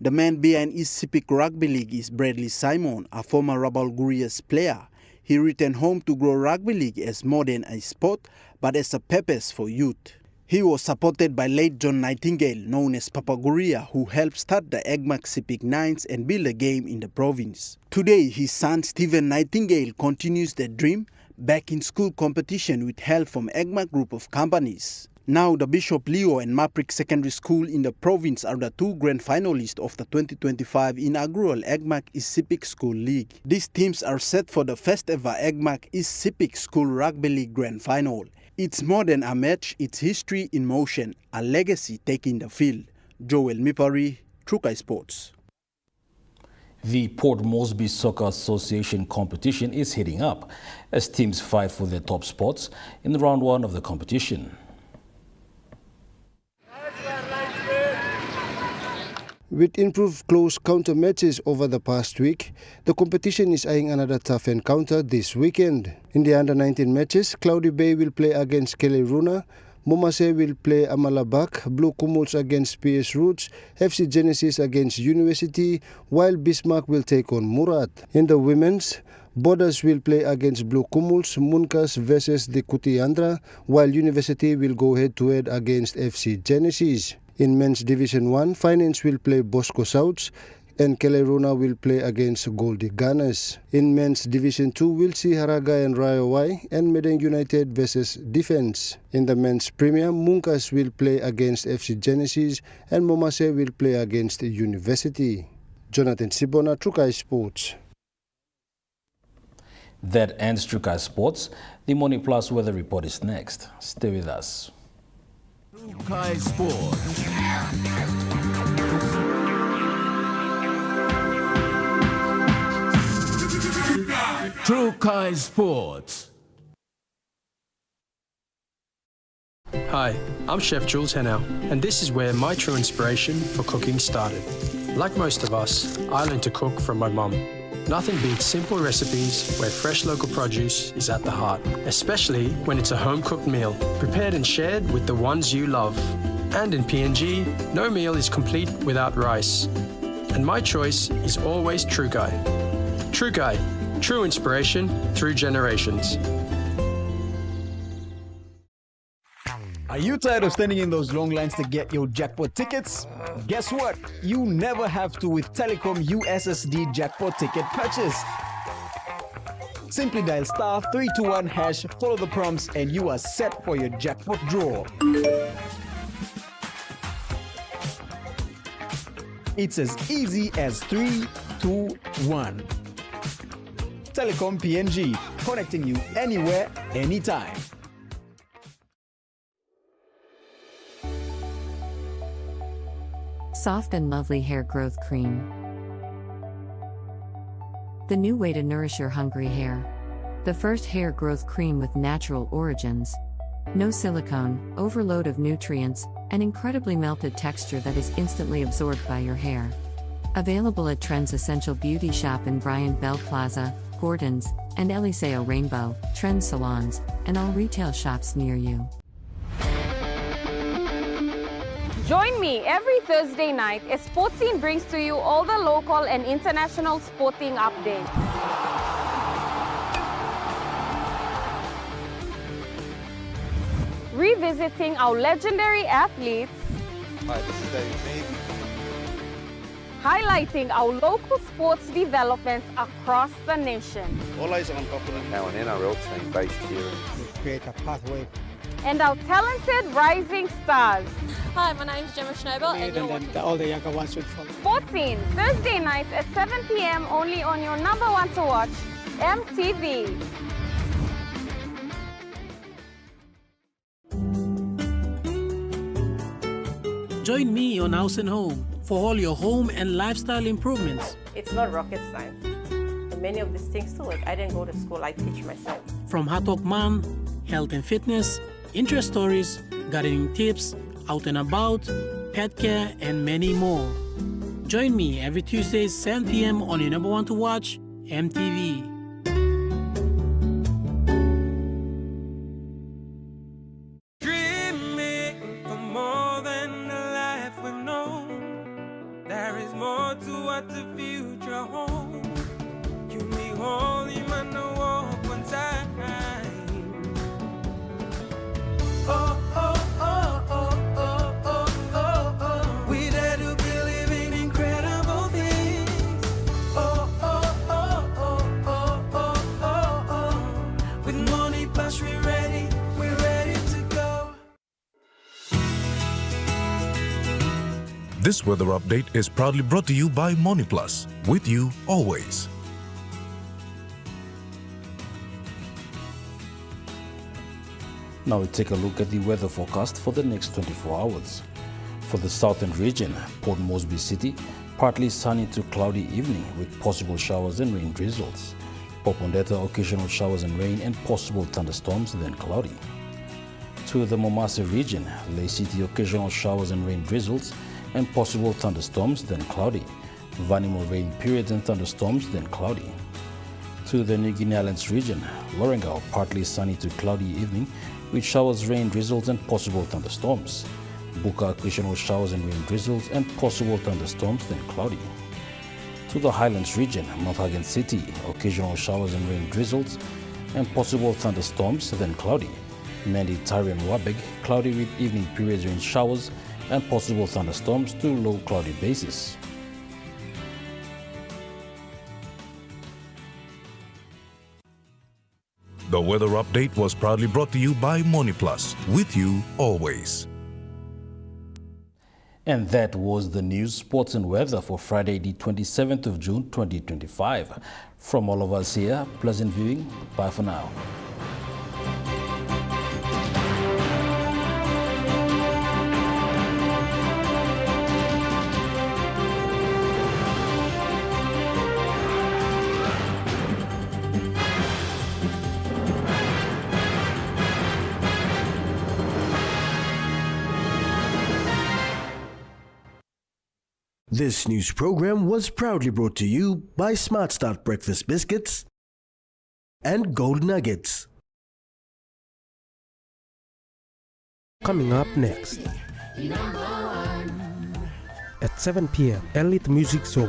The man behind East Sepik Rugby League is Bradley Simon, a former Rabal Gurias player. he returned home to grow rugby league as more than a sport, but as a purpose for youth. He was supported by late John Nightingale, known as Papa Guria, who helped start the Egmac Sepik Nines and build a game in the province. Today, his son Stephen Nightingale continues the dream back in school competition with help from Egmac Group of Companies. Now, the Bishop Leo and Maprik Secondary School in the province are the two grand finalists of the 2025 inaugural Egmac East Sepik School League. These teams are set for the first ever Egmac East Sepik School Rugby League Grand Final. It's more than a match, it's history in motion, a legacy taking the field. Joel Mipari, Trukai Sports. The Port Moresby Soccer Association competition is heating up as teams fight for their top spots in round one of the competition. With improved close counter matches over the past week, the competition is eyeing another tough encounter this weekend. In the under-19 matches, Cloudy Bay will play against Keleruna, Momase will play Amalabak, Blue Kumuls against PS Roots, FC Genesis against University, while Bismarck will take on Murat. In the women's, Borders will play against Blue Kumuls, Munkas versus the Kutiandra, while University will go head-to-head against FC Genesis. In Men's Division 1, Finance will play Bosco Souths and Keleruna will play against Goldie Gunners. In Men's Division 2, we'll see Haraga and Rayowai and Medang United versus Defence. In the Men's Premier, Munkas will play against FC Genesis and Momase will play against University. Jonathan Sibona, Trukai Sports. That ends Trukai Sports. The Morning Plus weather report is next. Stay with us. Trukai Sports. Trukai Sports. Hi, I'm Chef Jules Hennow, and this is where my true inspiration for cooking started. Like most of us, I learned to cook from my mum. Nothing beats simple recipes where fresh local produce is at the heart, especially when it's a home-cooked meal, prepared and shared with the ones you love. And in PNG, no meal is complete without rice. And my choice is always Trukai. Trukai, true inspiration through generations. Are you tired of standing in those long lines to get your jackpot tickets? Guess what? You never have to with Telecom USSD jackpot ticket purchase. Simply dial *321#, follow the prompts, and you are set for your jackpot draw. It's as easy as 3, 2, 1. Telecom PNG, connecting you anywhere, anytime. Soft and lovely hair growth cream. The new way to nourish your hungry hair. The first hair growth cream with natural origins. No silicone, overload of nutrients, and incredibly melted texture that is instantly absorbed by your hair. Available at Trends Essential Beauty Shop in Bryant Bell Plaza, Gordon's, and Eliseo Rainbow, Trends Salons, and all retail shops near you. Join me every Thursday night as Sportscene brings to you all the local and international sporting updates. Revisiting our legendary athletes. Hi, this is David. Highlighting our local sports developments across the nation. All eyes on Auckland. Now an NRL team based here. We create a pathway. And our talented rising stars. Hi, my name is Gemma Schnobel and you're watching. All the younger ones will follow. Sportscene, Thursday nights at 7 p.m. only on your number one to watch, EMTV. Join me on House and Home for all your home and lifestyle improvements. It's not rocket science. And many of these things too, like I didn't go to school, I teach myself. From Hot Talk Mom, health and fitness, interest stories, gardening tips, out and about, pet care, and many more. Join me every Tuesday, 7 p.m. on your number one to watch, EMTV. Dreaming for more than the life we've known. There is more to what the future holds. You may hold him on the walk. This weather update is proudly brought to you by MoneyPlus, with you always. Now we take a look at the weather forecast for the next 24 hours. For the southern region, Port Moresby City, partly sunny to cloudy evening with possible showers and rain drizzles. Popondetta, occasional showers and rain and possible thunderstorms, then cloudy. To the Mombasa region, Lay City, occasional showers and rain drizzles and possible thunderstorms, then cloudy. Vanimo, rain periods and thunderstorms, then cloudy. To the New Guinea Islands region, Lorengau, partly sunny to cloudy evening with showers, rain drizzles and possible thunderstorms. Buka, occasional showers and rain drizzles and possible thunderstorms, then cloudy. To the Highlands region, Mount Hagen City, occasional showers and rain drizzles and possible thunderstorms, then cloudy. Nandi, Tari and Wabeg, cloudy with evening periods rain showers and possible thunderstorms to low cloudy basis. The weather update was proudly brought to you by MoneyPlus, with you always. And that was the news, sports and weather for Friday, the 27th of June, 2025. From all of us here, pleasant viewing. Bye for now. This news program was proudly brought to you by Smart Start Breakfast Biscuits and Gold Nuggets. Coming up next at 7 p.m. Elite Music Show.